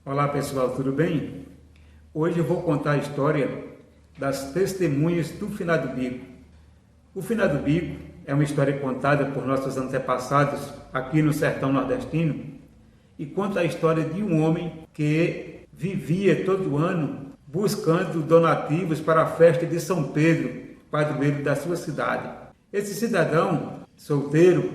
Olá pessoal, tudo bem? Hoje eu vou contar a história das testemunhas do Finado Bico. O Finado Bico é uma história contada por nossos antepassados aqui no sertão nordestino e conta a história de um homem que vivia todo ano buscando donativos para a festa de São Pedro, padroeiro da sua cidade. Esse cidadão solteiro,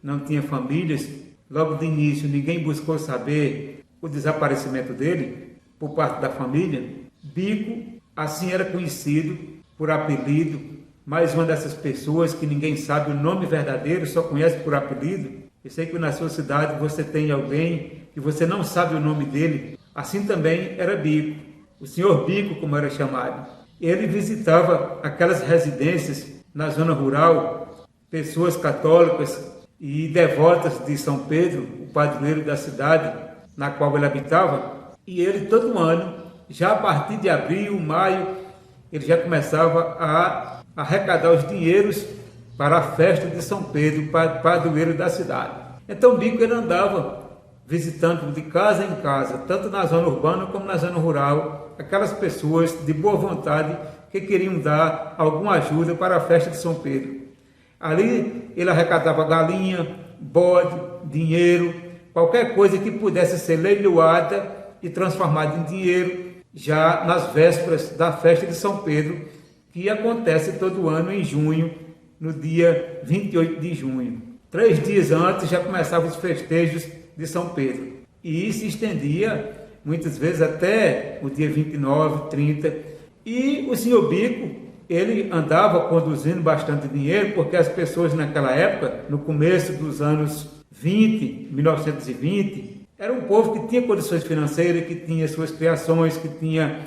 não tinha famílias, logo de início ninguém buscou saber o desaparecimento dele por parte da família. Bico, assim era conhecido por apelido, mais uma dessas pessoas que ninguém sabe o nome verdadeiro, só conhece por apelido. Eu sei que na sua cidade você tem alguém que você não sabe o nome dele, assim também era Bico, o senhor Bico, como era chamado. Ele visitava aquelas residências na zona rural, pessoas católicas e devotas de São Pedro, o padroeiro da cidade na qual ele habitava, e ele todo ano, já a partir de abril, maio, ele já começava a arrecadar os dinheiros para a festa de São Pedro, padroeiro da cidade. Então Bico ele andava visitando de casa em casa, tanto na zona urbana como na zona rural, aquelas pessoas de boa vontade que queriam dar alguma ajuda para a festa de São Pedro. Ali ele arrecadava galinha, bode, dinheiro, qualquer coisa que pudesse ser leiloada e transformada em dinheiro, já nas vésperas da festa de São Pedro, que acontece todo ano em junho, no dia 28 de junho. 3 dias antes já começavam os festejos de São Pedro, e se estendia muitas vezes até o dia 29, 30, e o senhor Bico, ele andava conduzindo bastante dinheiro, porque as pessoas naquela época, no começo dos anos 1920, era um povo que tinha condições financeiras, que tinha suas criações, que tinha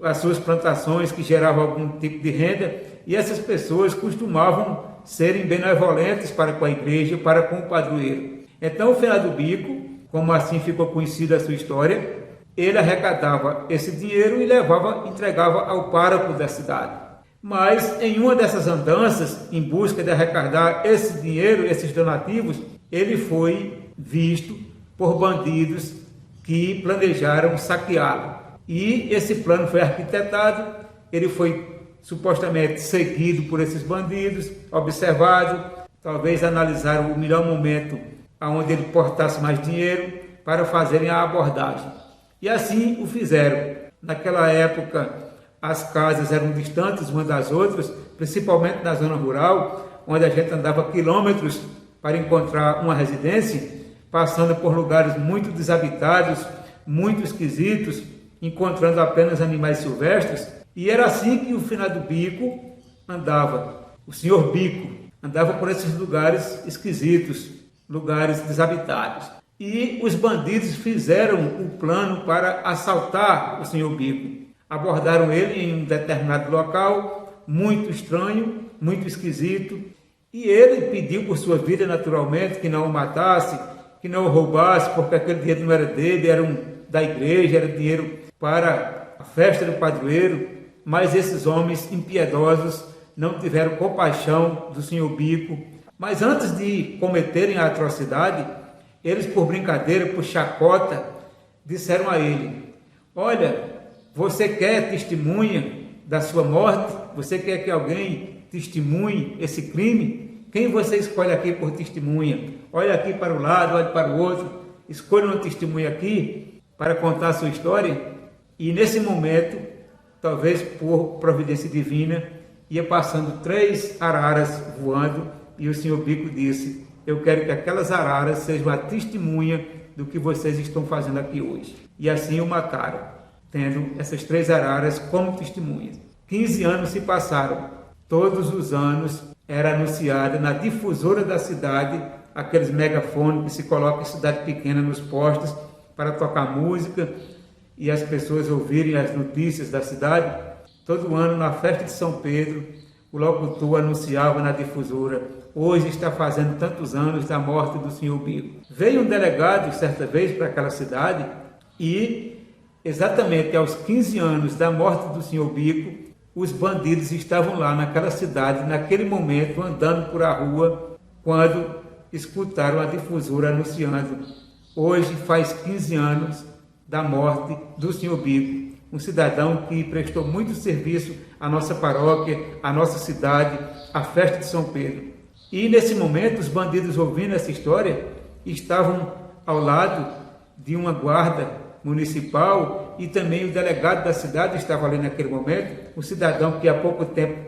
as suas plantações, que geravam algum tipo de renda, e essas pessoas costumavam serem benevolentes para com a igreja, para com o padroeiro. Então o Finado Bico, como assim ficou conhecida a sua história, ele arrecadava esse dinheiro e entregava ao pároco da cidade. Mas em uma dessas andanças, em busca de arrecadar esse dinheiro, esses donativos, ele foi visto por bandidos que planejaram saqueá-lo. E esse plano foi arquitetado, ele foi supostamente seguido por esses bandidos, observado, talvez analisaram o melhor momento onde ele portasse mais dinheiro para fazerem a abordagem. E assim o fizeram. Naquela época, as casas eram distantes umas das outras, principalmente na zona rural, onde a gente andava quilômetros para encontrar uma residência, passando por lugares muito desabitados, muito esquisitos, encontrando apenas animais silvestres. E era assim que o Finado Bico andava, o senhor Bico andava por esses lugares esquisitos, lugares desabitados. E os bandidos fizeram o plano para assaltar o senhor Bico. Abordaram ele em um determinado local, muito estranho, muito esquisito, e ele pediu por sua vida naturalmente que não o matasse, que não o roubasse, porque aquele dinheiro não era dele, era da igreja, era dinheiro para a festa do padroeiro. Mas esses homens impiedosos não tiveram compaixão do senhor Bico. Mas antes de cometerem a atrocidade, eles, por brincadeira, por chacota, disseram a ele: olha, você quer testemunha da sua morte? Você quer que alguém testemunhe esse crime? Quem você escolhe aqui por testemunha? Olha aqui para o lado, olha para o outro, escolha uma testemunha aqui para contar a sua história. E nesse momento, talvez por providência divina, ia passando 3 araras voando, e o senhor Bico disse: eu quero que aquelas araras sejam a testemunha do que vocês estão fazendo aqui hoje. E assim o mataram, tendo essas 3 araras como testemunhas. 15 anos se passaram. Todos os anos era anunciada na difusora da cidade, aqueles megafones que se colocam em cidade pequena nos postos para tocar música e as pessoas ouvirem as notícias da cidade. Todo ano, na festa de São Pedro, o locutor anunciava na difusora: hoje está fazendo tantos anos da morte do senhor Bico. Veio um delegado certa vez para aquela cidade e, exatamente aos 15 anos da morte do senhor Bico, os bandidos estavam lá naquela cidade, naquele momento, andando por a rua, quando escutaram a difusora anunciando: hoje faz 15 anos da morte do Senhor Bico, um cidadão que prestou muito serviço à nossa paróquia, à nossa cidade, à festa de São Pedro. E nesse momento, os bandidos, ouvindo essa história, estavam ao lado de uma guarda municipal e também o delegado da cidade estava ali naquele momento, um cidadão que há pouco tempo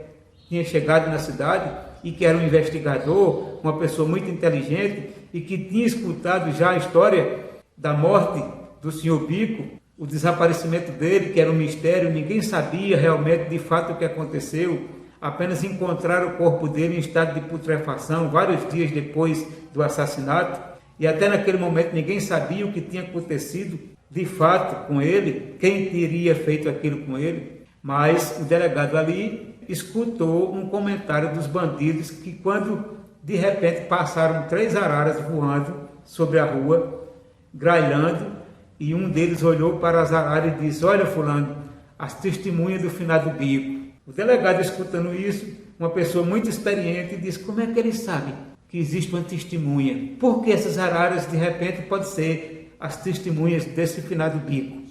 tinha chegado na cidade e que era um investigador, uma pessoa muito inteligente e que tinha escutado já a história da morte do Senhor Bico, o desaparecimento dele, que era um mistério, ninguém sabia realmente de fato o que aconteceu, apenas encontraram o corpo dele em estado de putrefação vários dias depois do assassinato, e até naquele momento ninguém sabia o que tinha acontecido de fato com ele, quem teria feito aquilo com ele, mas o delegado ali escutou um comentário dos bandidos que quando de repente passaram 3 araras voando sobre a rua, gralhando, e um deles olhou para as araras e disse: olha fulano, as testemunhas do finado Bico. O delegado, escutando isso, uma pessoa muito experiente, disse: como é que ele sabe que existe uma testemunha? Porque essas araras de repente podem ser as testemunhas desse finado Bico.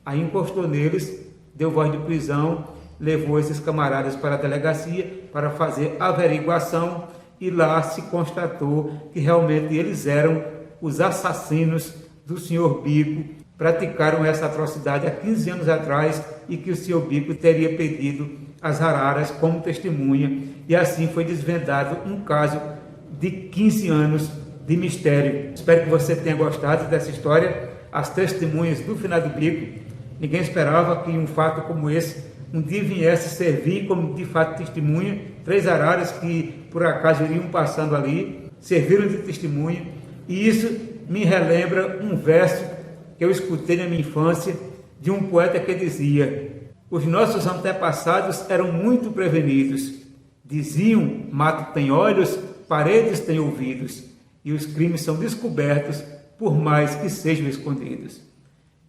Aí encostou neles, deu voz de prisão, levou esses camaradas para a delegacia para fazer averiguação e lá se constatou que realmente eles eram os assassinos do Senhor Bico, praticaram essa atrocidade há 15 anos atrás e que o Senhor Bico teria pedido as araras como testemunha, e assim foi desvendado um caso de 15 anos de mistério. Espero que você tenha gostado dessa história, as testemunhas do finado Bico. Ninguém esperava que um fato como esse um dia viesse servir como de fato testemunha. 3 araras que por acaso iriam passando ali, serviram de testemunha, e isso me relembra um verso que eu escutei na minha infância de um poeta que dizia: os nossos antepassados eram muito prevenidos, diziam, mato tem olhos, paredes têm ouvidos, e os crimes são descobertos por mais que sejam escondidos.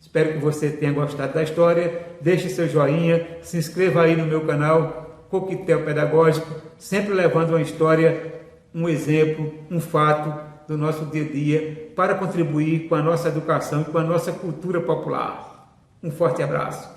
Espero que você tenha gostado da história, deixe seu joinha, se inscreva aí no meu canal Coquetel Pedagógico, sempre levando uma história, um exemplo, um fato do nosso dia a dia para contribuir com a nossa educação e com a nossa cultura popular. Um forte abraço.